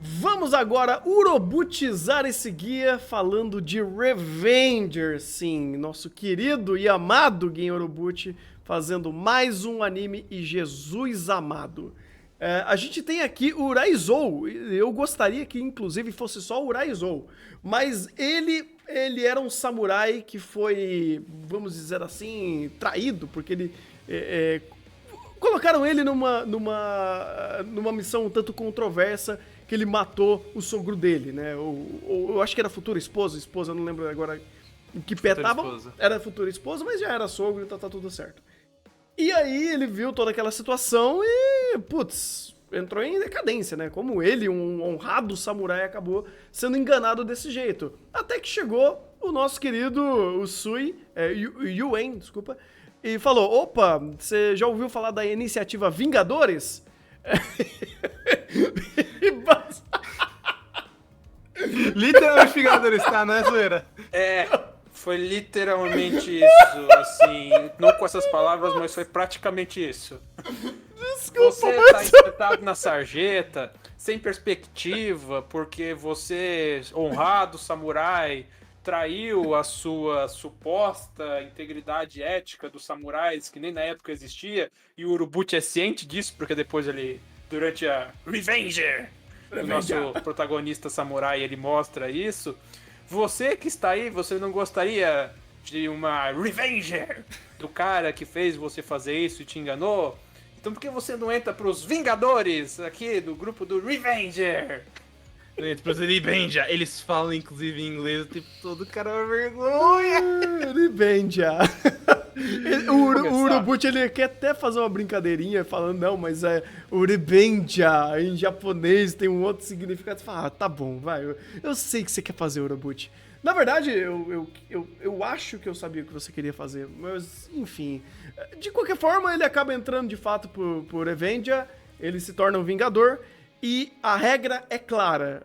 Vamos agora urobutizar esse guia falando de Revenger, sim, nosso querido e amado Gen Urobuchi fazendo mais um anime e Jesus amado. A gente tem aqui o Raizou, eu gostaria que inclusive fosse só o Raizou, mas ele era um samurai que foi, vamos dizer assim, traído, porque ele colocaram ele numa missão um tanto controversa, que ele matou o sogro dele, né? Ou eu acho que era futura esposa, eu não lembro agora em que pé Futura tava. esposa. Era futura esposa, mas já era sogro, então tá tudo certo. E aí ele viu toda aquela situação e, putz, entrou em decadência, né? Como ele, um honrado samurai, acabou sendo enganado desse jeito. Até que chegou o nosso querido Usui, Yuen, desculpa, e falou: opa, você já ouviu falar da iniciativa Vingadores? E Literalmente Vingadores, tá, não é zoeira? É, foi literalmente isso, assim, não com essas palavras, mas foi praticamente isso. desculpa, Você tá espetado na sarjeta, sem perspectiva, porque você, honrado samurai, traiu a sua suposta integridade ética dos samurais, que nem na época existia, e o Urobuchi é ciente disso, porque depois ele, durante a Revenger, o nosso protagonista samurai, ele mostra isso. Você que está aí, você não gostaria de uma Revenger do cara que fez você fazer isso e te enganou? Então por que você não entra pros Vingadores aqui do grupo do Revenger? Benja, eles falam inclusive em inglês o tempo todo, cara, é uma vergonha. Revenja. O Urobuchi, ele quer até fazer uma brincadeirinha falando, não, mas o Revenja em japonês tem um outro significado. Você fala, tá bom, vai, eu sei que você quer fazer, Urobuchi. Na verdade, eu acho que eu sabia o que você queria fazer, mas enfim. De qualquer forma, ele acaba entrando de fato por Revenja, ele se torna um Vingador, e a regra é clara.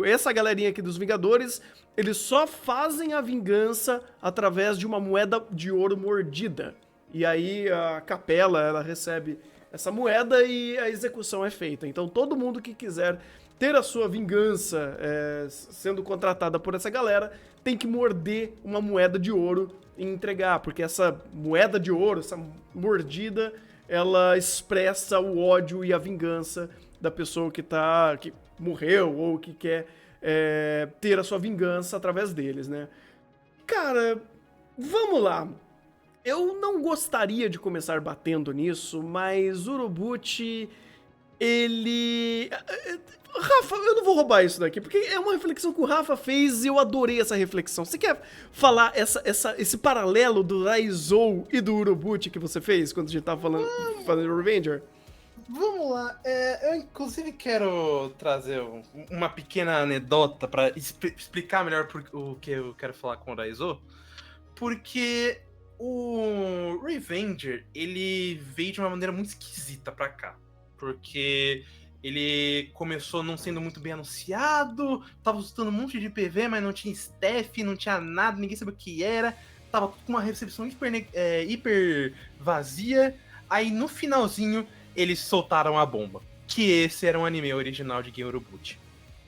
Essa galerinha aqui dos Vingadores, eles só fazem a vingança através de uma moeda de ouro mordida. E aí a capela, ela recebe essa moeda e a execução é feita. Então todo mundo que quiser ter a sua vingança sendo contratada por essa galera, tem que morder uma moeda de ouro e entregar, porque essa moeda de ouro, essa mordida, ela expressa o ódio e a vingança da pessoa que morreu ou que quer ter a sua vingança através deles, né? Cara, vamos lá. Eu não gostaria de começar batendo nisso, mas Urobuchi, ele... Rafa, eu não vou roubar isso daqui, porque é uma reflexão que o Rafa fez e eu adorei essa reflexão. Você quer falar esse paralelo do Raizou e do Urobuchi que você fez quando a gente tava falando Revenger? Vamos lá, eu inclusive quero trazer uma pequena anedota pra explicar melhor o que eu quero falar com o Raizo, porque o Revenger, ele veio de uma maneira muito esquisita pra cá, porque ele começou não sendo muito bem anunciado, tava soltando um monte de PV, mas não tinha staff, não tinha nada, ninguém sabia o que era, tava com uma recepção hiper vazia, aí no finalzinho eles soltaram a bomba, que esse era um anime original de Gen Urobuchi.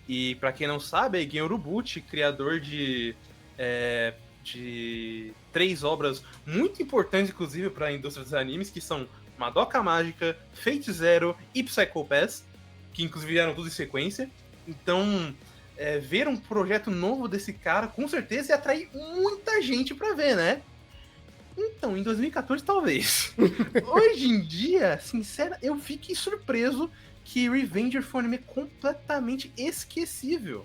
E pra quem não sabe, Gen Urobuchi, criador de 3 obras muito importantes, inclusive, para a indústria dos animes, que são Madoka Mágica, Fate Zero e Psycho Pass, que inclusive vieram tudo em sequência. Então, ver um projeto novo desse cara, com certeza ia atrair muita gente pra ver, né? Então, em 2014, talvez. Hoje em dia, sincera, eu fiquei surpreso que Revenger foi um anime completamente esquecível.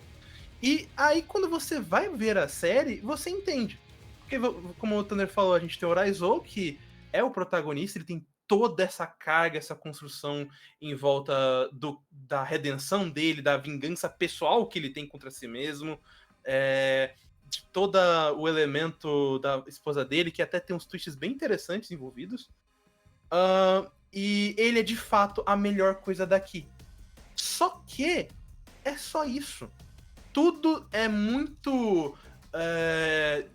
E aí, quando você vai ver a série, você entende. Porque, como o Thunder falou, a gente tem o Raizou, que é o protagonista, ele tem toda essa carga, essa construção em volta da redenção dele, da vingança pessoal que ele tem contra si mesmo. De todo o elemento da esposa dele, que até tem uns twists bem interessantes envolvidos. E ele é de fato a melhor coisa daqui. Só que é só isso. Tudo é muito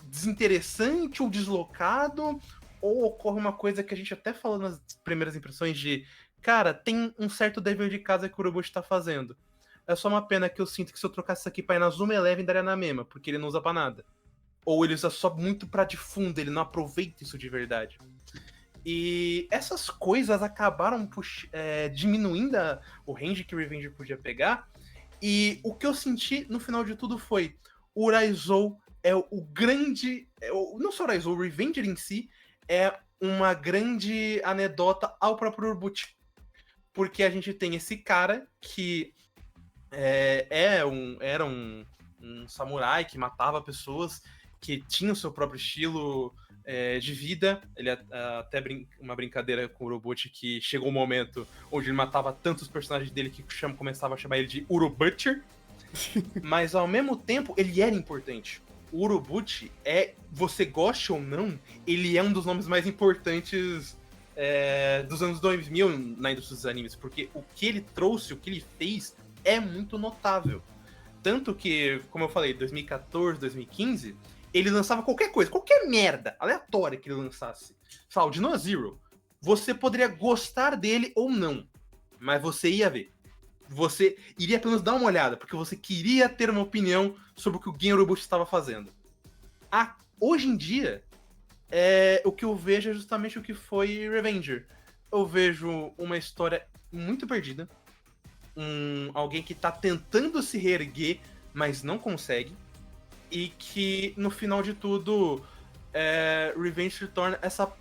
desinteressante ou deslocado, ou ocorre uma coisa que a gente até falou nas primeiras impressões de cara, tem um certo dever de casa que o Urobuchi tá fazendo. É só uma pena que eu sinto que se eu trocasse isso aqui pra ir na Zuma Eleven, daria na mesma, porque ele não usa pra nada. Ou ele usa só muito pra de fundo, ele não aproveita isso de verdade. E essas coisas acabaram diminuindo o range que o Revenger podia pegar. E o que eu senti no final de tudo foi: o Raizou é o grande. Não só o Raizou, o Revenger em si é uma grande anedota ao próprio Urobuchi. Porque a gente tem esse cara que era um samurai que matava pessoas, que tinha o seu próprio estilo de vida. Ele até uma brincadeira com o Urobuchi que chegou um momento onde ele matava tantos personagens dele que começava a chamar ele de Urobutcher. Mas ao mesmo tempo, ele era importante. O Urobuchi você goste ou não, ele é um dos nomes mais importantes dos anos 2000 na indústria dos animes, porque o que ele trouxe, o que ele fez é muito notável. Tanto que, como eu falei, 2014, 2015, ele lançava qualquer coisa, qualquer merda aleatória que ele lançasse. Fala, o Dino Zero, você poderia gostar dele ou não, mas você ia ver. Você iria pelo menos dar uma olhada, porque você queria ter uma opinião sobre o que o Gen Urobuchi estava fazendo. Hoje em dia, o que eu vejo é justamente o que foi Revenger. Eu vejo uma história muito perdida, alguém que tá tentando se reerguer, mas não consegue, e que no final de tudo Revenge se torna essa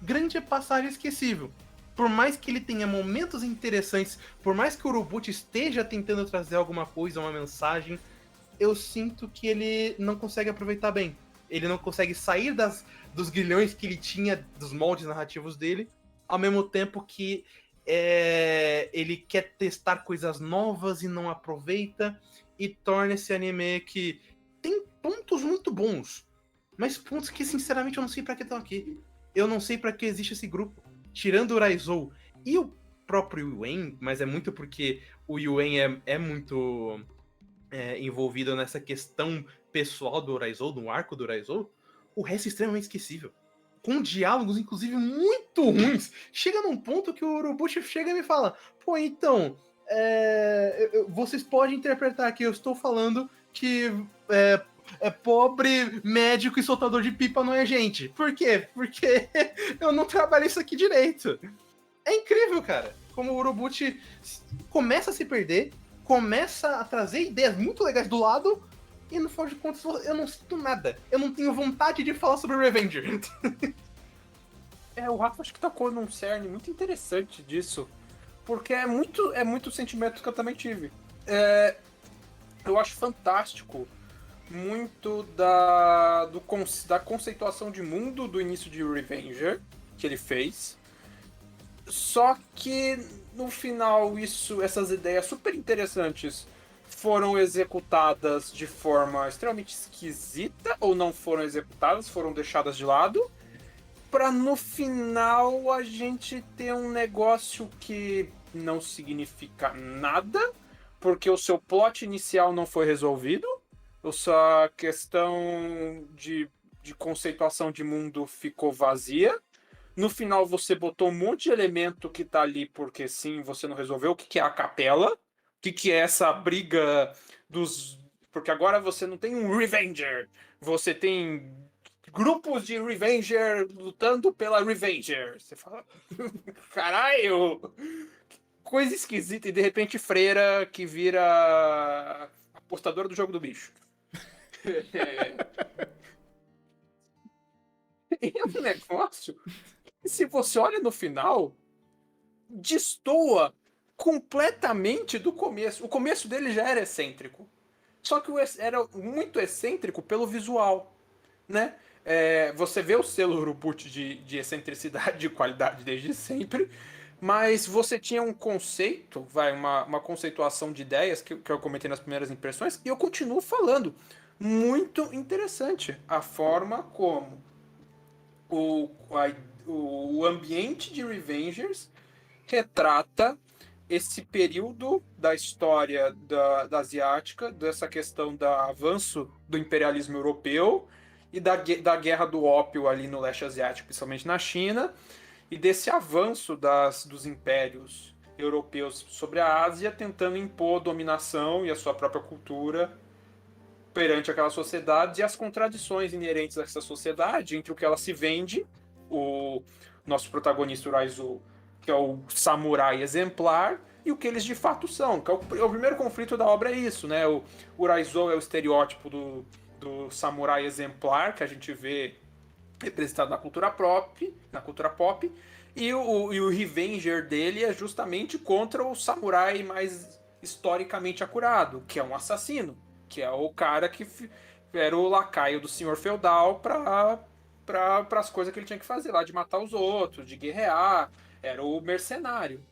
grande passagem esquecível. Por mais que ele tenha momentos interessantes, por mais que o Urobuchi esteja tentando trazer alguma coisa, uma mensagem, eu sinto que ele não consegue aproveitar bem. Ele não consegue sair dos grilhões que ele tinha, dos moldes narrativos dele, ao mesmo tempo que ele quer testar coisas novas e não aproveita, e torna esse anime que tem pontos muito bons, mas pontos que sinceramente eu não sei pra que estão aqui. Eu não sei pra que existe esse grupo. Tirando o Raizou e o próprio Yuen, mas é muito porque o Yuen é muito envolvido nessa questão pessoal do Raizou, do arco do Raizou, o resto é extremamente esquecível. Com diálogos, inclusive, muito ruins. Chega num ponto que o Urobuchi chega e me fala: pô, então, vocês podem interpretar que eu estou falando que pobre médico e soltador de pipa não é gente. Por quê? Porque eu não trabalho isso aqui direito. É incrível, cara. Como o Urobuchi começa a se perder, começa a trazer ideias muito legais do lado, e no final de contas eu não sinto nada. Eu não tenho vontade de falar sobre Revenger. O Rafa acho que tocou num cerne muito interessante disso, porque é muito sentimento que eu também tive. Eu acho fantástico muito da conceituação de mundo do início de Revenger que ele fez. Só que no final essas ideias super interessantes foram executadas de forma extremamente esquisita, ou não foram executadas, foram deixadas de lado, pra no final a gente ter um negócio que não significa nada, porque o seu plot inicial não foi resolvido, a sua questão de conceituação de mundo ficou vazia. No final você botou um monte de elemento que tá ali porque sim, você não resolveu. O que é a capela? O que é essa briga dos... Porque agora você não tem um Revenger. Você tem grupos de Revenger lutando pela Revenger. Você fala... Caralho! Coisa esquisita. E de repente Freira que vira apostadora do jogo do bicho. É um negócio... Se você olha no final, destoa completamente do começo. O começo dele já era excêntrico. Só que era muito excêntrico pelo visual, né? Você vê o selo Urobuchi de excentricidade, de qualidade desde sempre, mas você tinha um conceito, uma conceituação de ideias que eu comentei nas primeiras impressões, e eu continuo falando. Muito interessante a forma como o ambiente de Revengers retrata esse período da história da asiática, dessa questão do avanço do imperialismo europeu e da guerra do ópio ali no leste asiático, principalmente na China, e desse avanço dos impérios europeus sobre a Ásia, tentando impor dominação e a sua própria cultura perante aquela sociedade e as contradições inerentes a essa sociedade entre o que ela se vende, o nosso protagonista, o Raizo, que é o samurai exemplar, e o que eles de fato são. Que é o primeiro conflito da obra é isso, né? O Raizo é o estereótipo do samurai exemplar que a gente vê representado na cultura pop, e o Revenger dele é justamente contra o samurai mais historicamente acurado, que é um assassino, que é o cara que era o lacaio do senhor feudal para as coisas que ele tinha que fazer lá, de matar os outros, de guerrear, era o mercenário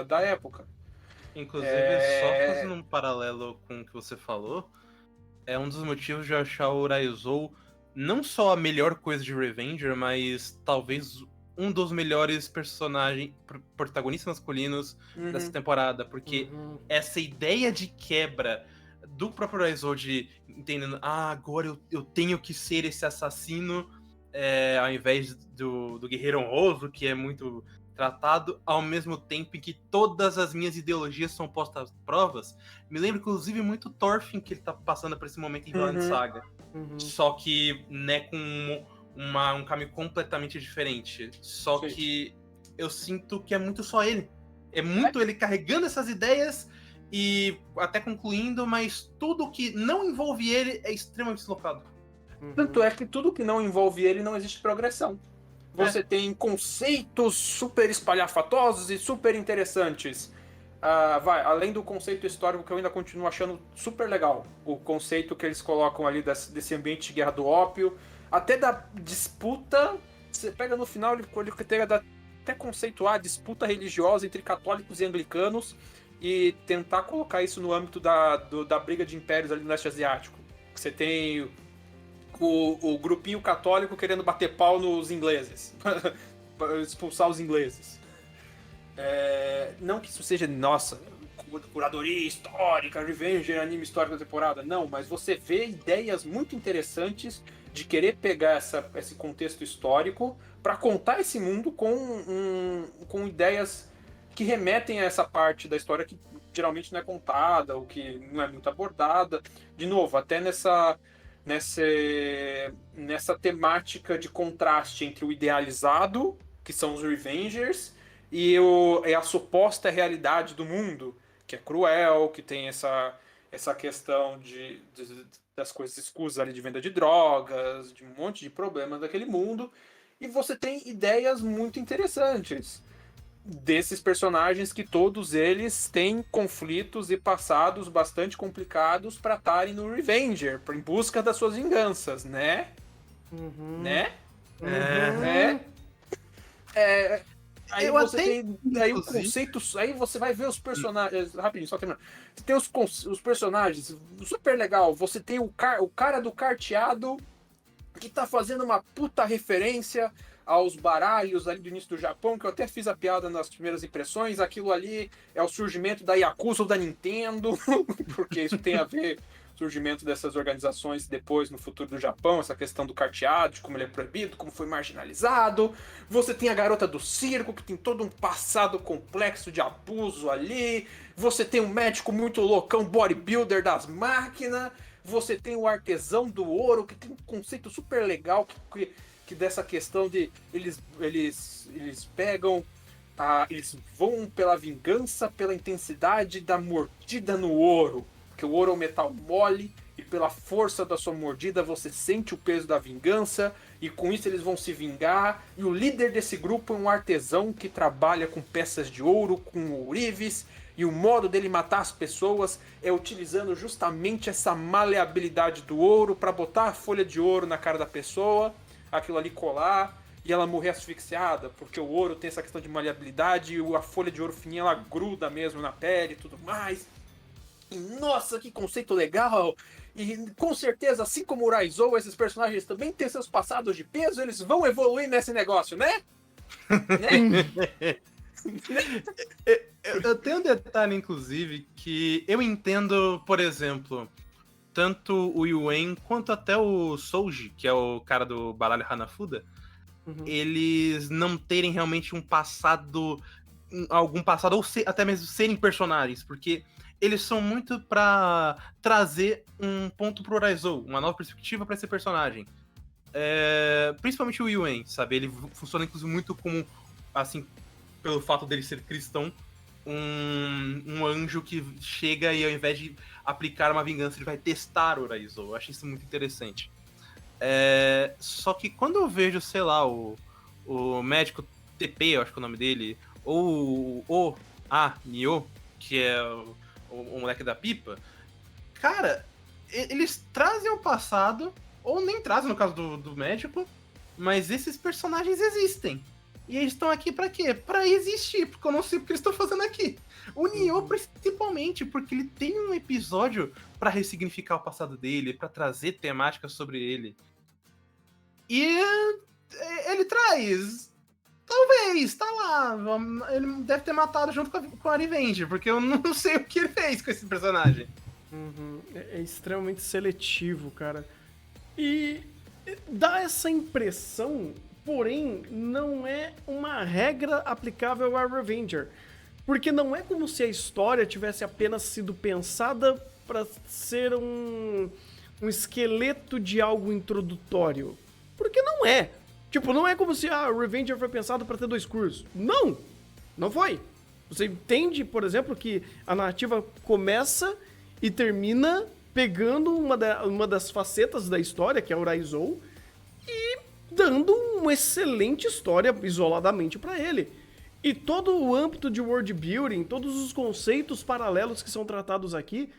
da época. Inclusive, só fazendo um paralelo com o que você falou, é um dos motivos de eu achar o Raizo não só a melhor coisa de Revenger, mas talvez um dos melhores protagonistas masculinos dessa temporada, porque essa ideia de quebra do próprio Raizo de entendendo, agora eu tenho que ser esse assassino ao invés do guerreiro honroso, que é muito tratado, ao mesmo tempo em que todas as minhas ideologias são postas às provas, me lembra inclusive muito Thorfinn, que ele tá passando por esse momento em Vinland Saga. Só que, né, com um caminho completamente diferente. Só que eu sinto que é muito só ele. É muito ele carregando essas ideias e até concluindo, mas tudo que não envolve ele é extremamente deslocado. Tanto é que tudo que não envolve ele não existe progressão. Você tem conceitos super espalhafatosos e super interessantes. Além do conceito histórico que eu ainda continuo achando super legal. O conceito que eles colocam ali desse ambiente de guerra do ópio. Até da disputa. Você pega no final, ele tem até conceituar a disputa religiosa entre católicos e anglicanos. E tentar colocar isso no âmbito da briga de impérios ali no leste asiático. Você tem o grupinho católico querendo bater pau nos ingleses. Expulsar os ingleses. Não que isso seja, nossa, curadoria histórica, Revenger, anime histórico da temporada. Não, mas você vê ideias muito interessantes de querer pegar esse contexto histórico para contar esse mundo com ideias que remetem a essa parte da história que geralmente não é contada, ou que não é muito abordada. De novo, até nessa temática de contraste entre o idealizado, que são os Revengers, e a suposta realidade do mundo, que é cruel, que tem essa questão das coisas escusas ali de venda de drogas, de um monte de problemas daquele mundo, e você tem ideias muito interessantes desses personagens que todos eles têm conflitos e passados bastante complicados para estarem no Revenger, em busca das suas vinganças, né? Né? Aí eu você até, tem aí o conceito, aí você vai ver os personagens, rapidinho, só terminando. Você tem os personagens, super legal. Você tem o cara do carteado que tá fazendo uma puta referência aos baralhos ali do início do Japão, que eu até fiz a piada nas primeiras impressões. Aquilo ali é o surgimento da Yakuza ou da Nintendo, porque isso tem a ver com o surgimento dessas organizações depois no futuro do Japão, essa questão do carteado, de como ele é proibido, como foi marginalizado. Você tem a garota do circo, que tem todo um passado complexo de abuso ali. Você tem um médico muito loucão, bodybuilder das máquinas. Você tem o artesão do ouro, que tem um conceito super legal, que dessa questão de eles pegam, eles vão pela vingança, pela intensidade da mordida no ouro, porque o ouro é um metal mole e pela força da sua mordida você sente o peso da vingança, e com isso eles vão se vingar. E o líder desse grupo é um artesão que trabalha com peças de ouro, com ourives, e o modo dele matar as pessoas é utilizando justamente essa maleabilidade do ouro para botar a folha de ouro na cara da pessoa, aquilo ali colar e ela morrer asfixiada, porque o ouro tem essa questão de maleabilidade e a folha de ouro fininha ela gruda mesmo na pele e tudo mais. E nossa, que conceito legal! E com certeza, assim como o Raizo, esses personagens também têm seus passados de peso, eles vão evoluir nesse negócio, né? Né? Eu tenho um detalhe, inclusive, que eu entendo, por exemplo, tanto o Yuen quanto até o Souji, que é o cara do baralho Hanafuda, eles não terem realmente um passado, algum passado, ou até mesmo serem personagens, porque eles são muito pra trazer um ponto pro Raizo, uma nova perspectiva pra esse personagem. Principalmente o Yuen, sabe? Ele funciona inclusive muito como, assim, pelo fato dele ser cristão, um anjo que chega e ao invés de aplicar uma vingança, ele vai testar o Raizo. Eu acho isso muito interessante. Só que quando eu vejo, sei lá, o médico TP, eu acho que é o nome dele, ou o Nioh, que é o moleque da pipa, cara, eles trazem o passado, ou nem trazem no caso do médico, mas esses personagens existem. E eles estão aqui pra quê? Pra existir, porque eu não sei o que eles estão fazendo aqui. O Nioh, principalmente, porque ele tem um episódio pra ressignificar o passado dele, pra trazer temáticas sobre ele. E ele traz. Talvez, tá lá. Ele deve ter matado junto com a Revenge, porque eu não sei o que ele fez com esse personagem. É extremamente seletivo, cara. E dá essa impressão, porém, não é uma regra aplicável a Revenger. Porque não é como se a história tivesse apenas sido pensada para ser um esqueleto de algo introdutório. Porque não é. Tipo, não é como se a Revenger foi pensado para ter 2 cursos. Não! Não foi. Você entende, por exemplo, que a narrativa começa e termina pegando uma das facetas da história, que é o Raizo, e dando uma excelente história isoladamente para ele. E todo o âmbito de world building, todos os conceitos paralelos que são tratados aqui,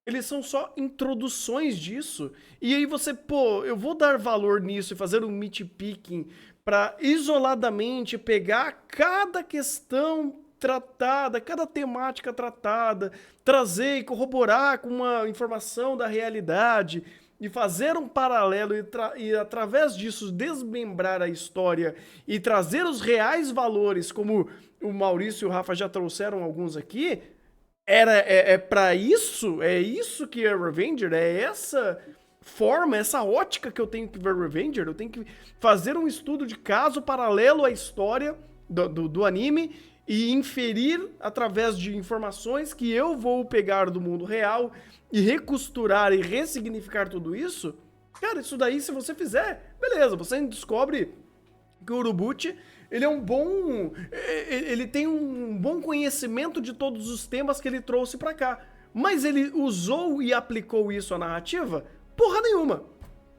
eles são só introduções disso. E aí você, eu vou dar valor nisso e fazer um nitpicking para isoladamente pegar cada questão tratada, cada temática tratada, trazer e corroborar com uma informação da realidade e fazer um paralelo e através disso desmembrar a história e trazer os reais valores, como o Maurício e o Rafa já trouxeram alguns aqui. Pra isso? É isso que é Revenger? É essa forma, essa ótica que eu tenho que ver Revenger? Eu tenho que fazer um estudo de caso paralelo à história do anime e inferir através de informações que eu vou pegar do mundo real e recosturar e ressignificar tudo isso? Cara, isso daí, se você fizer, beleza, você descobre que o Urobuchi, ele tem um bom conhecimento de todos os temas que ele trouxe pra cá. Mas ele usou e aplicou isso à narrativa? Porra nenhuma.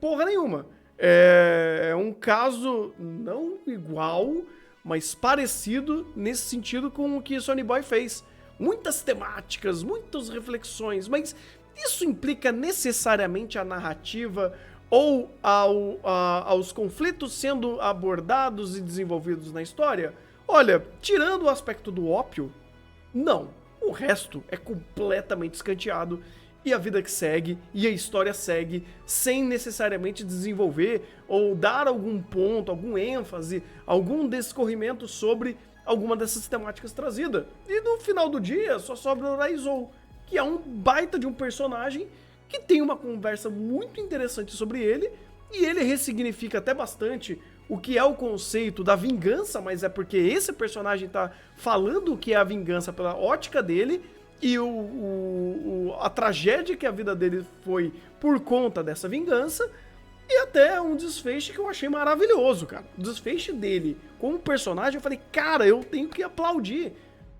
Porra nenhuma. É um caso não igual, mas parecido nesse sentido com o que Sonny Boy fez. Muitas temáticas, muitas reflexões, mas isso implica necessariamente a narrativa ou aos conflitos sendo abordados e desenvolvidos na história? Olha, tirando o aspecto do ópio, não. O resto é completamente escanteado e a vida que segue e a história segue sem necessariamente desenvolver ou dar algum ponto, algum ênfase, algum descorrimento sobre alguma dessas temáticas trazidas. E no final do dia só sobra o Raizo, que é um baita de um personagem que tem uma conversa muito interessante sobre ele, e ele ressignifica até bastante o que é o conceito da vingança, mas é porque esse personagem tá falando o que é a vingança pela ótica dele, e a tragédia que a vida dele foi por conta dessa vingança, e até um desfecho que eu achei maravilhoso, cara. O desfecho dele como personagem, eu falei, cara, eu tenho que aplaudir,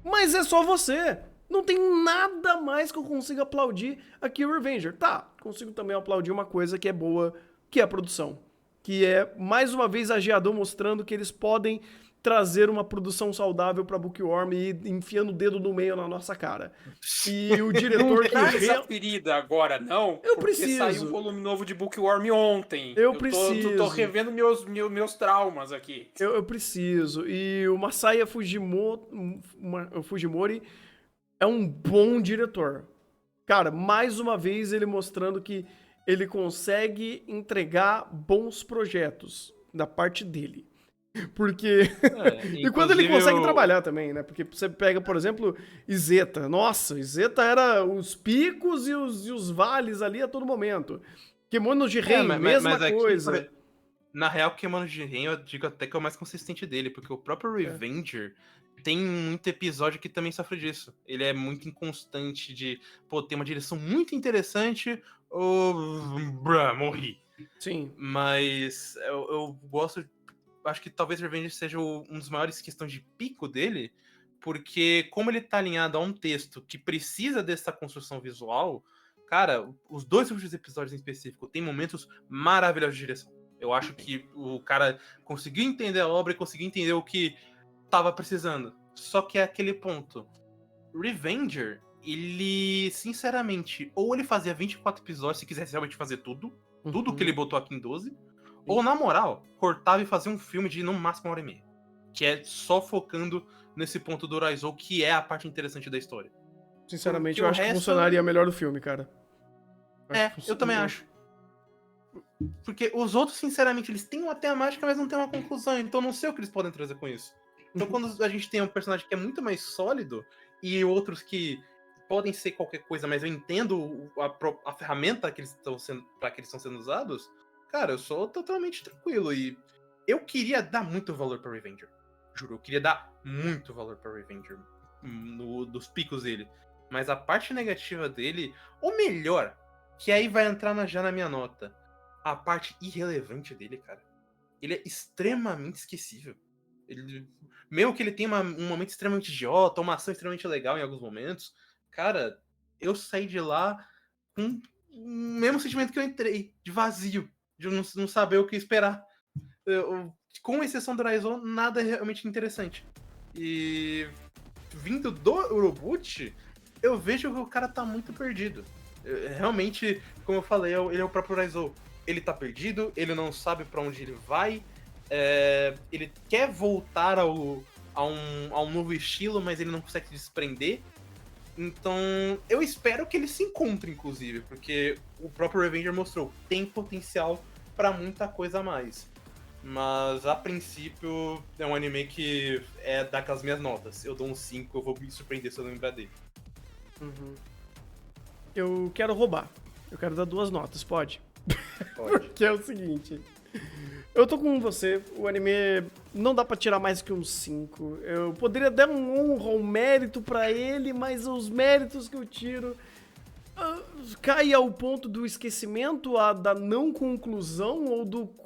mas é só você. Não tem nada mais que eu consiga aplaudir aqui o Revenger. Tá, consigo também aplaudir uma coisa que é boa, que é a produção. Que é, mais uma vez, a Geado mostrando que eles podem trazer uma produção saudável pra Bookworm e ir enfiando o dedo no meio na nossa cara. E o diretor que... Não essa ferida agora, não. Eu porque preciso. Saiu um volume novo de Bookworm ontem. Eu preciso. Tô revendo meus traumas aqui. Eu preciso. E o Masaya Fujimori é um bom diretor. Cara, mais uma vez ele mostrando que ele consegue entregar bons projetos da parte dele. Porque... e quando ele consegue trabalhar também, né? Porque você pega, por exemplo, Izeta. Nossa, Izeta era os picos e os vales ali a todo momento. Kemono de Rei, mesma coisa. Na real, Kemono Jiren, eu digo até que é o mais consistente dele, porque o próprio Revenger tem muito episódio que também sofre disso. Ele é muito inconstante de, pô, tem uma direção muito interessante, morri. Sim. Mas eu gosto, acho que talvez Revenger seja um dos maiores questões de pico dele, porque como ele tá alinhado a um texto que precisa dessa construção visual, cara, os 2 últimos episódios em específico tem momentos maravilhosos de direção. Eu acho que o cara conseguiu entender a obra e conseguiu entender o que tava precisando. Só que é aquele ponto. Revenger, ele, sinceramente, ou ele fazia 24 episódios se quisesse realmente fazer tudo que ele botou aqui em 12, ou, na moral, cortava e fazia um filme de, no máximo, 1h30. Que é só focando nesse ponto do Raizou, que é a parte interessante da história. Sinceramente, Porque eu acho que funcionaria melhor o filme, cara. Eu também acho. Porque os outros, sinceramente, eles têm até a mágica, mas não tem uma conclusão. Então não sei o que eles podem trazer com isso. Então quando a gente tem um personagem que é muito mais sólido e outros que podem ser qualquer coisa, mas eu entendo a ferramenta que eles estão sendo, para que eles estão sendo usados, cara, eu sou totalmente tranquilo. E eu queria dar muito valor para Revenger. Juro, eu queria dar muito valor para Revenger dos picos dele. Mas a parte negativa dele, ou melhor, que aí vai entrar já na minha nota, a parte irrelevante dele, cara. Ele é extremamente esquecível. Mesmo que ele tenha um momento extremamente idiota, uma ação extremamente legal em alguns momentos, cara, eu saí de lá com o mesmo sentimento que eu entrei, de vazio, de não saber o que esperar. Com exceção do Raizou, nada é realmente interessante. E vindo do Urobuchi, eu vejo que o cara tá muito perdido. Realmente, como eu falei, ele é o próprio Raizou. Ele tá perdido, ele não sabe pra onde ele vai, ele quer voltar a um novo estilo, mas ele não consegue se desprender. Então, eu espero que ele se encontre, inclusive, porque o próprio Revenger mostrou tem potencial pra muita coisa a mais. Mas, a princípio, é um anime que é daquelas minhas notas. Eu dou um 5, eu vou me surpreender se eu lembrar dele. Uhum. Eu quero roubar. Eu quero dar 2 notas, pode? Pode. Porque é o seguinte... Eu tô com você, o anime não dá pra tirar mais que um 5. Eu poderia dar um mérito pra ele, mas os méritos que eu tiro cai ao ponto do esquecimento, da não conclusão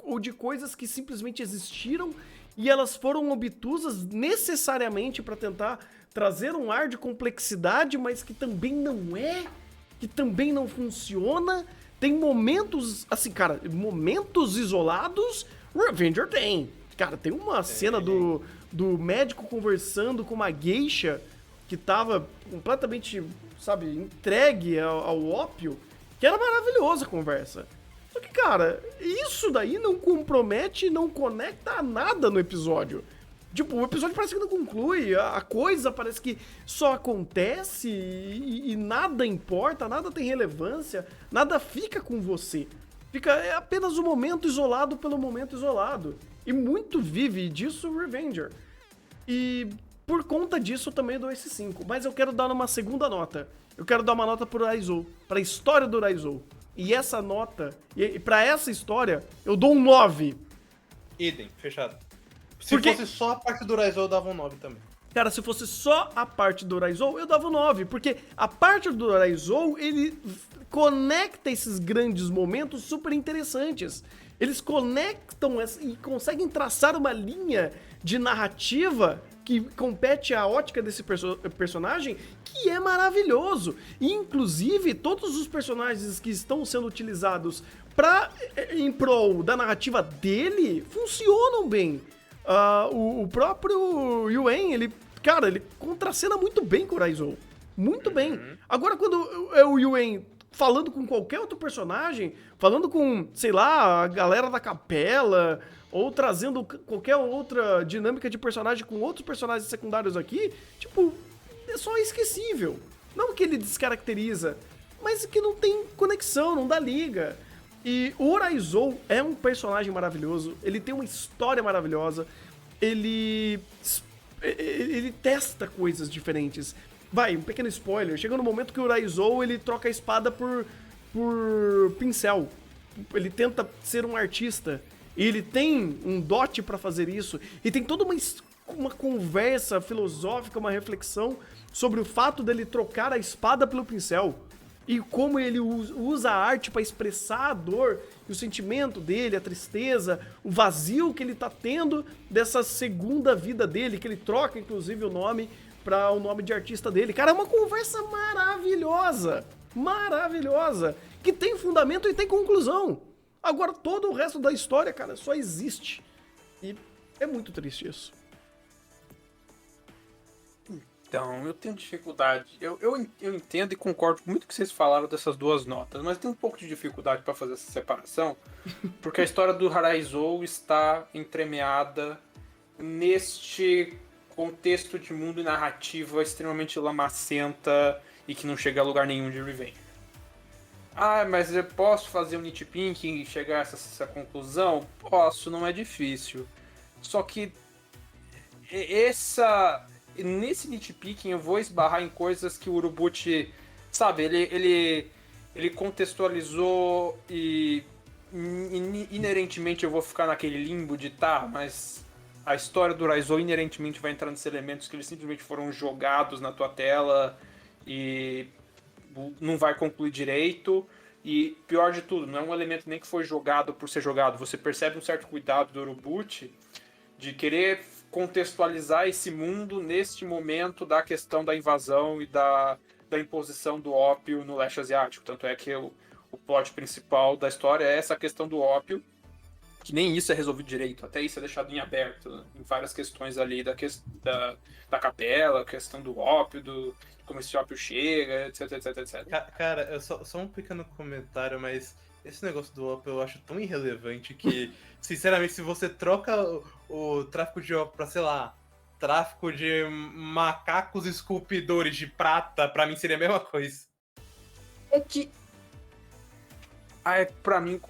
ou de coisas que simplesmente existiram e elas foram obtusas necessariamente pra tentar trazer um ar de complexidade, mas que também não é, que também não funciona. Tem momentos, assim, cara, momentos isolados, Revenger tem. Cara, tem uma cena do médico conversando com uma geisha que tava completamente, sabe, entregue ao ópio, que era maravilhosa a conversa. Só que, cara, isso daí não compromete, não conecta a nada no episódio. Tipo, o episódio parece que não conclui, a coisa parece que só acontece e nada importa, nada tem relevância, nada fica com você. É apenas um momento isolado pelo momento isolado. E muito vive disso o Revenger. E por conta disso eu também dou esse 5. Mas eu quero dar uma segunda nota. Eu quero dar uma nota pro Raizou, pra história do Raizou. E essa nota, e pra essa história, eu dou um 9. Idem, fechado. Se fosse só a parte do Raizou, eu dava um 9 também. Cara, se fosse só a parte do Raizou, eu dava um 9. Porque a parte do Raizou, ele conecta esses grandes momentos super interessantes. Eles conectam e conseguem traçar uma linha de narrativa que compete à ótica desse personagem, que é maravilhoso. E, inclusive, todos os personagens que estão sendo utilizados em prol da narrativa dele funcionam bem. O próprio Yuen, ele contracena muito bem com o Raizou. Muito bem. Agora, quando é o Yuen falando com qualquer outro personagem, falando com, sei lá, a galera da capela, ou trazendo qualquer outra dinâmica de personagem com outros personagens secundários aqui, tipo, é só esquecível. Não que ele descaracteriza, mas que não tem conexão, não dá liga. E o Raizou é um personagem maravilhoso, ele tem uma história maravilhosa, ele testa coisas diferentes. Vai, um pequeno spoiler, chega no momento que o Raizou, ele troca a espada por pincel. Ele tenta ser um artista. e ele tem um dote pra fazer isso, e tem toda uma conversa filosófica, uma reflexão sobre o fato dele trocar a espada pelo pincel, e como ele usa a arte pra expressar a dor e o sentimento dele, a tristeza, o vazio que ele tá tendo dessa segunda vida dele, que ele troca inclusive o nome para o nome de artista dele. Cara, é uma conversa maravilhosa, maravilhosa, que tem fundamento e tem conclusão. Agora, todo o resto da história, cara, só existe. E é muito triste isso. Então, eu tenho dificuldade. Eu entendo e concordo com muito que vocês falaram dessas duas notas, mas tenho um pouco de dificuldade para fazer essa separação, porque a história do Haraizou está entremeada neste contexto de mundo e narrativa extremamente lamacenta e que não chega a lugar nenhum de Revenge. Ah, mas eu posso fazer um nitpicking e chegar a essa conclusão? Posso, não é difícil. Só que nesse nitpicking eu vou esbarrar em coisas que o Urobuchi, sabe, ele contextualizou e inerentemente eu vou ficar naquele limbo de mas a história do Raizou inerentemente vai entrar nesses elementos que eles simplesmente foram jogados na tua tela e não vai concluir direito. E pior de tudo, não é um elemento nem que foi jogado por ser jogado. Você percebe um certo cuidado do Urobuchi de querer contextualizar esse mundo neste momento da questão da invasão e da imposição do ópio no leste asiático. Tanto é que o plot principal da história é essa questão do ópio, que nem isso é resolvido direito, até isso é deixado em aberto, né? Em várias questões ali da capela, a questão do ópio, como esse ópio chega, etc, etc, etc. Cara, só um pequeno comentário, mas esse negócio do ópio eu acho tão irrelevante que, sinceramente, se você troca o tráfico de ópio pra, sei lá, tráfico de macacos esculpidores de prata, pra mim seria a mesma coisa. É que pra mim,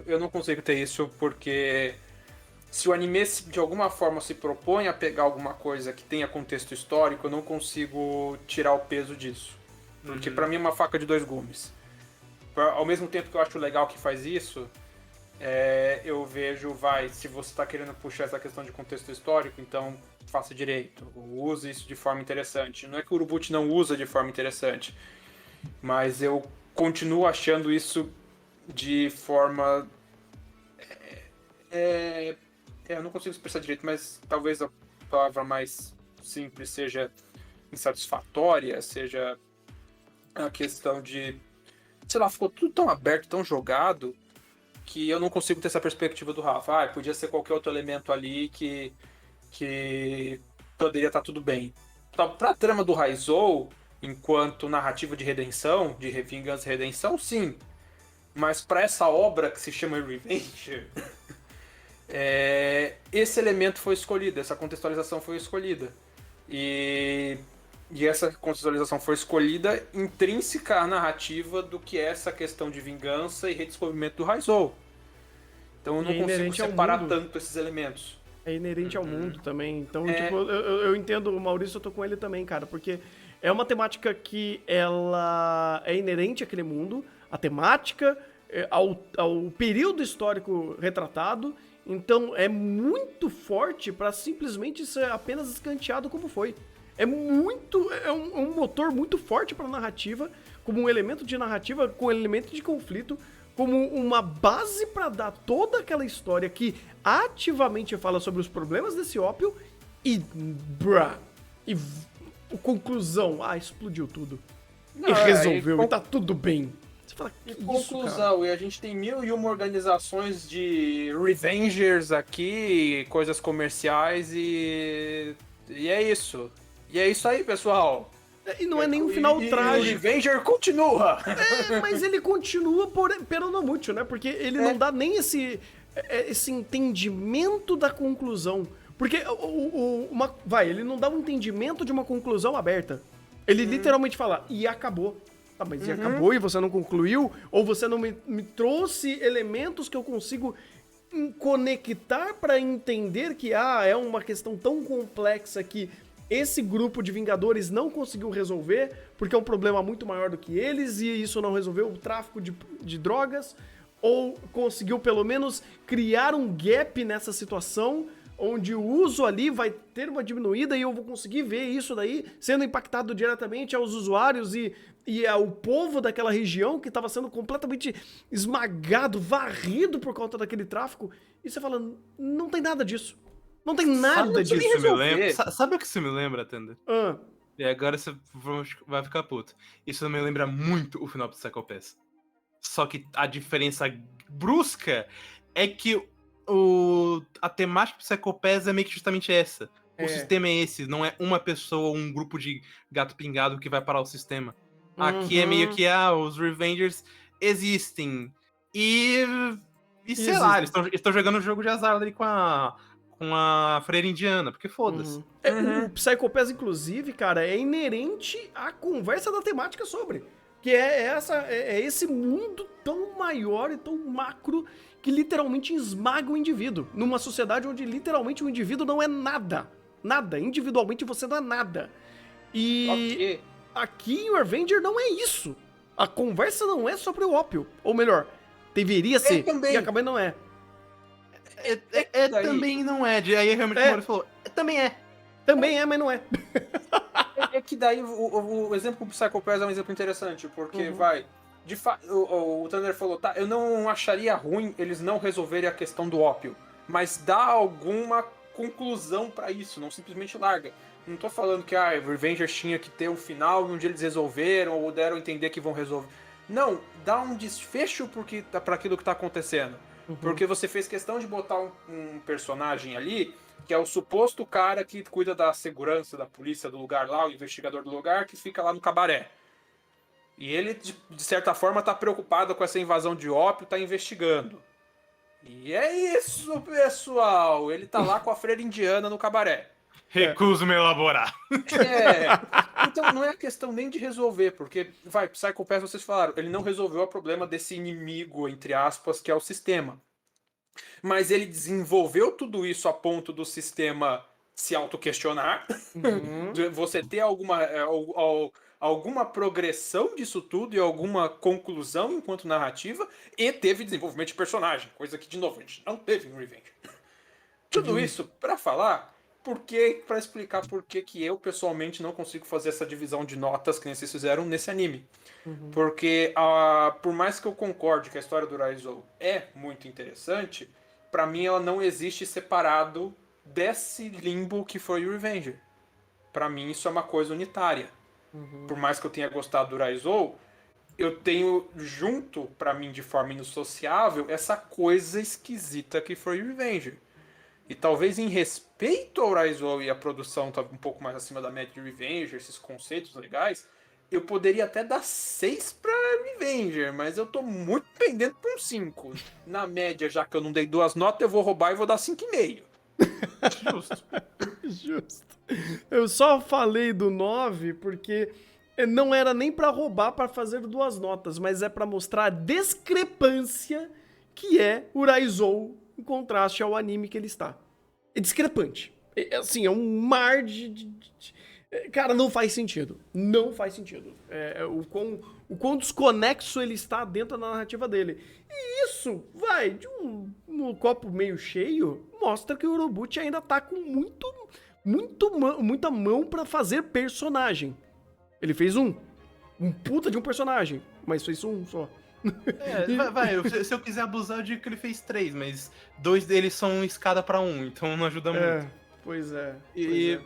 eu não consigo ter isso, porque se o anime de alguma forma se propõe a pegar alguma coisa que tenha contexto histórico, eu não consigo tirar o peso disso. Porque pra mim é uma faca de dois gumes. Ao mesmo tempo que eu acho legal que faz isso, eu vejo, se você tá querendo puxar essa questão de contexto histórico, então faça direito, use isso de forma interessante. Não é que o Urobuchi não usa de forma interessante, mas eu continuo achando isso de forma... eu não consigo expressar direito, mas talvez a palavra mais simples seja insatisfatória, seja a questão de... Sei lá, ficou tudo tão aberto, tão jogado, que eu não consigo ter essa perspectiva do Rafa. Podia ser qualquer outro elemento ali que poderia estar tudo bem. Então, pra trama do Raizou, enquanto narrativa de redenção, de vingança e redenção, sim. Mas para essa obra que se chama Revenge, esse elemento foi escolhido, essa contextualização foi escolhida. E essa contextualização foi escolhida intrínseca à narrativa do que é essa questão de vingança e redescobrimento do Raizou. Então eu não consigo separar tanto esses elementos. É inerente ao mundo também. Então, tipo, eu entendo, o Maurício, eu tô com ele também, cara, porque é uma temática que ela é inerente àquele mundo, a temática, ao período histórico retratado, então é muito forte pra simplesmente ser apenas escanteado como foi. É um motor muito forte pra narrativa, como um elemento de narrativa, com um elemento de conflito, como uma base pra dar toda aquela história que ativamente fala sobre os problemas desse ópio e conclusão, explodiu tudo. E resolveu, e tá tudo bem. Você fala, que conclusão, e a gente tem 1001 organizações de Revengers aqui, coisas comerciais e é isso. E é isso aí, pessoal. E não é nem um final trágico. O Revenger continua. Mas ele continua peronomútil, né? Porque ele não dá nem esse entendimento da conclusão. Porque ele não dá um entendimento de uma conclusão aberta. Ele literalmente fala, e acabou. Tá, mas e acabou e você não concluiu? Ou você não me trouxe elementos que eu consigo conectar pra entender que é uma questão tão complexa que esse grupo de Vingadores não conseguiu resolver, porque é um problema muito maior do que eles, e isso não resolveu o tráfico de drogas, ou conseguiu pelo menos criar um gap nessa situação, onde o uso ali vai ter uma diminuída e eu vou conseguir ver isso daí sendo impactado diretamente aos usuários e ao povo daquela região que estava sendo completamente esmagado, varrido por conta daquele tráfico. E você fala, não tem nada disso. Não tem nada disso. Sabe o que isso me lembra, Tender? E agora você vai ficar puto. Isso me lembra muito o final do Psycho Pass. Só que a diferença brusca é que a temática do Psycho Pass é meio que justamente essa. O sistema é esse, não é uma pessoa ou um grupo de gato pingado que vai parar o sistema. Aqui é meio que, os Revengers existem. E sei lá, eles estão jogando um jogo de azar ali com a freira indiana, porque foda-se. O Psycho Pass, inclusive, cara, é inerente à conversa da temática sobre. Que é esse mundo tão maior e tão macro que literalmente esmaga o indivíduo. Numa sociedade onde literalmente o indivíduo não é nada. Nada. Individualmente você não é nada. E aqui em Revenger não é isso. A conversa não é sobre o ópio. Ou melhor, deveria ser. E acabou não é. Também não é. Aí realmente o Moro falou, também é. Também é, mas não é. É que daí o exemplo do Psycho Pass é um exemplo interessante, porque o Thunder falou, tá, eu não acharia ruim eles não resolverem a questão do ópio, mas dá alguma conclusão pra isso, não simplesmente larga. Não tô falando que Revengers tinha que ter um final e um dia eles resolveram ou deram a entender que vão resolver. Não, dá um desfecho pra aquilo que tá acontecendo. Porque você fez questão de botar um personagem ali que é o suposto cara que cuida da segurança da polícia do lugar lá, o investigador do lugar, que fica lá no cabaré. E ele, de certa forma, tá preocupado com essa invasão de ópio, tá investigando. E é isso, pessoal! Ele tá lá com a freira indiana no cabaré. Recuso-me a elaborar. Então não é a questão nem de resolver, porque, Psycho Pass, vocês falaram, ele não resolveu o problema desse inimigo, entre aspas, que é o sistema. Mas ele desenvolveu tudo isso a ponto do sistema se auto-questionar, você ter alguma progressão disso tudo e alguma conclusão enquanto narrativa, e teve desenvolvimento de personagem, coisa que, de novo, a gente não teve em Revenge. Tudo isso pra falar, pra explicar por que eu, pessoalmente, não consigo fazer essa divisão de notas que vocês fizeram nesse anime. Porque, por mais que eu concorde que a história do Raizou é muito interessante, pra mim ela não existe separado desse limbo que foi o Revenger. Pra mim isso é uma coisa unitária. Por mais que eu tenha gostado do Raizou, eu tenho junto, pra mim, de forma indissociável, essa coisa esquisita que foi o Revenger. E talvez em respeito ao Raizou e a produção tá um pouco mais acima da média de Revenger, esses conceitos legais, eu poderia até dar 6 pra Revenger, mas eu tô muito pendendo pra um 5. Na média, já que eu não dei 2 notas, eu vou roubar e vou dar 5,5. Justo. Eu só falei do 9 porque não era nem pra roubar pra fazer 2 notas, mas é pra mostrar a discrepância que é o Raizou em contraste ao anime que ele está. É discrepante. Assim, é um mar de... Cara, não faz sentido. Não faz sentido. O quão desconexo ele está dentro da narrativa dele. E isso, de um copo meio cheio, mostra que o Urobuchi ainda tá com muita mão pra fazer personagem. Ele fez um puta de um personagem, mas fez um só. Se eu quiser abusar, eu digo que ele fez 3, mas 2 deles são escada pra 1, então não ajuda muito. Pois é.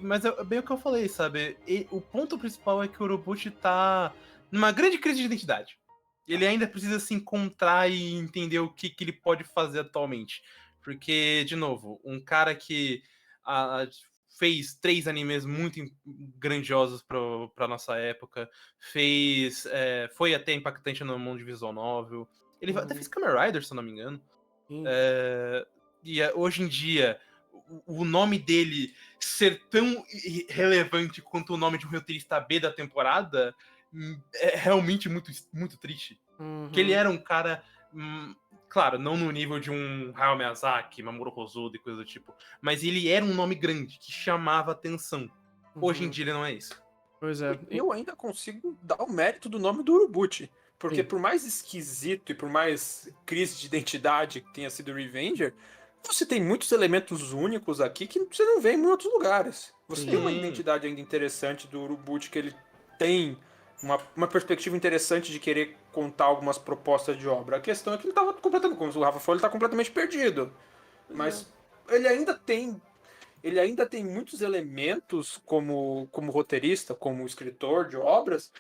Mas é bem o que eu falei, sabe? O ponto principal é que o Urobuchi tá numa grande crise de identidade. Ele ainda precisa se encontrar e entender o que ele pode fazer atualmente. Porque, de novo, um cara que fez 3 animes muito grandiosos pra nossa época, foi até impactante no mundo de visual novel. Ele até fez Kamen Rider, se eu não me engano. E hoje em dia, o nome dele ser tão relevante quanto o nome de um roteirista B da temporada é realmente muito, muito triste. Porque ele era um cara, claro, não no nível de um Hayao Miyazaki, Mamoru Hosoda e coisa do tipo, mas ele era um nome grande, que chamava atenção. Hoje em dia ele não é isso. Pois é. Eu ainda consigo dar o mérito do nome do Urobuchi. Porque por mais esquisito e por mais crise de identidade que tenha sido Revenger, você tem muitos elementos únicos aqui que você não vê em outros lugares. Você tem uma identidade ainda interessante do Urobuchi, que ele tem uma perspectiva interessante de querer contar algumas propostas de obra. A questão é que ele estava completamente, como o Rafa falou, ele está completamente perdido. Mas ele ainda tem muitos elementos como roteirista, como escritor de obras.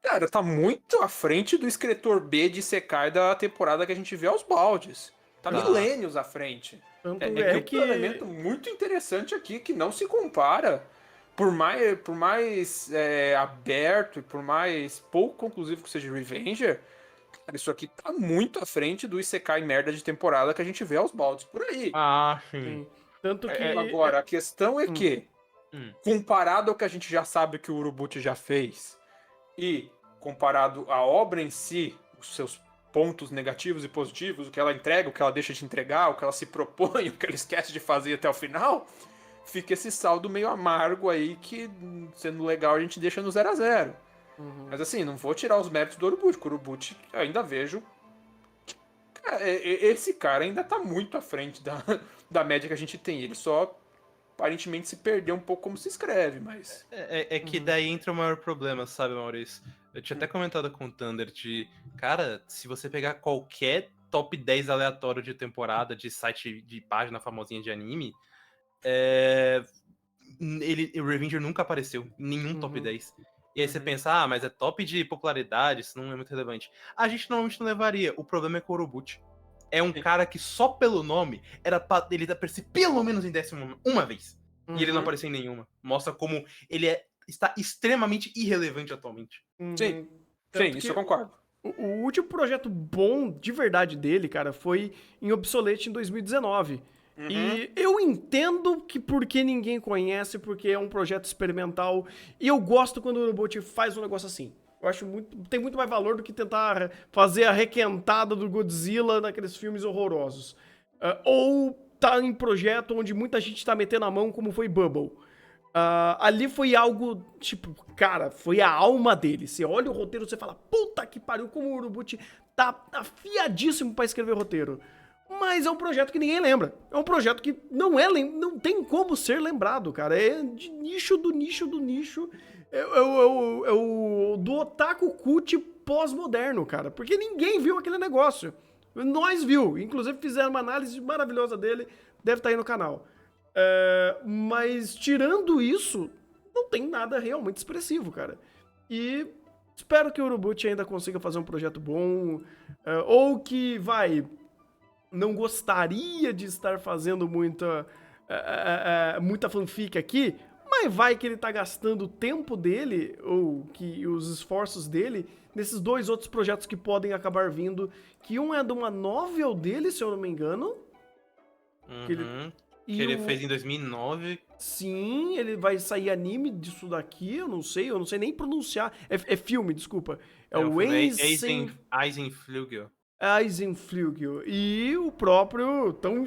Cara, tá muito à frente do escritor B de Isekai da temporada que a gente vê aos baldes. Tá milênios à frente. Tanto Que um elemento muito interessante aqui que não se compara. Por mais aberto e por mais pouco conclusivo que seja Revenger, cara, isso aqui tá muito à frente do Isekai merda de temporada que a gente vê aos baldes por aí. Sim. Tanto que... Agora, a questão é que, comparado ao que a gente já sabe que o Urobuchi já fez, e comparado à obra em si, os seus pontos negativos e positivos, o que ela entrega, o que ela deixa de entregar, o que ela se propõe, o que ela esquece de fazer até o final, fica esse saldo meio amargo aí que, sendo legal, a gente deixa no 0-0. Mas assim, não vou tirar os méritos do Urobuchi, porque o Urobuchi eu ainda vejo... Esse cara ainda tá muito à frente da média que a gente tem. Ele só aparentemente se perdeu um pouco como se escreve, mas... É que daí entra o maior problema, sabe, Maurício? Eu tinha até comentado com o Thunder de... Cara, se você pegar qualquer top 10 aleatório de temporada, de site, de página famosinha de anime, o Revenger nunca apareceu em nenhum top 10. E aí você pensa, mas é top de popularidade, isso não é muito relevante. A gente normalmente não levaria. O problema é que o Urobuchi é um cara que só pelo nome era pra ele aparecer pelo menos em 11ª vez. E ele não apareceu em nenhuma. Mostra como ele está extremamente irrelevante atualmente. Sim, isso eu concordo. O último projeto bom de verdade dele, cara, foi em Obsolete em 2019. E eu entendo que porque ninguém conhece, porque é um projeto experimental. E eu gosto quando o Urobuchi faz um negócio assim. Eu acho tem muito mais valor do que tentar fazer a requentada do Godzilla naqueles filmes horrorosos. Ou tá em projeto onde muita gente tá metendo a mão, como foi Bubble. Ali foi algo, tipo, cara, foi a alma dele. Você olha o roteiro e você fala, puta que pariu, como o Urobuchi tá afiadíssimo pra escrever roteiro. Mas é um projeto que ninguém lembra. É um projeto que não tem como ser lembrado, cara. É de nicho do nicho do nicho. É o do otaku cult pós-moderno, cara. Porque ninguém viu aquele negócio. Nós viu. Inclusive fizeram uma análise maravilhosa dele. Deve estar aí no canal. Mas tirando isso, não tem nada realmente expressivo, cara. E espero que o Urobuchi ainda consiga fazer um projeto bom. Ou que, não gostaria de estar fazendo muita fanfic aqui, mas vai que ele tá gastando o tempo dele, ou que os esforços dele, nesses dois outros projetos que podem acabar vindo, que um é de uma novel dele, se eu não me engano. Que ele fez em 2009. Sim, ele vai sair anime disso daqui, eu não sei nem pronunciar. É filme, desculpa. É o Eisenflugel. Eisenflugel. E o próprio tão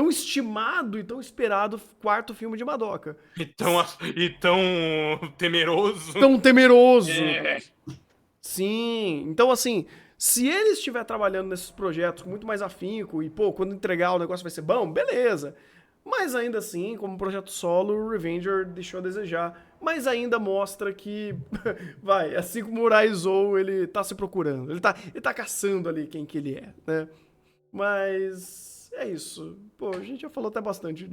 estimado e tão esperado quarto filme de Madoka. E tão temeroso. Tão temeroso. Sim. Então, assim, se ele estiver trabalhando nesses projetos com muito mais afinco e, quando entregar o negócio vai ser bom, beleza. Mas ainda assim, como projeto solo, o Revenger deixou a desejar. Mas ainda mostra que, assim como o Raizou, ele tá se procurando. Ele tá caçando ali quem que ele é, né? Mas é isso. A gente já falou até bastante.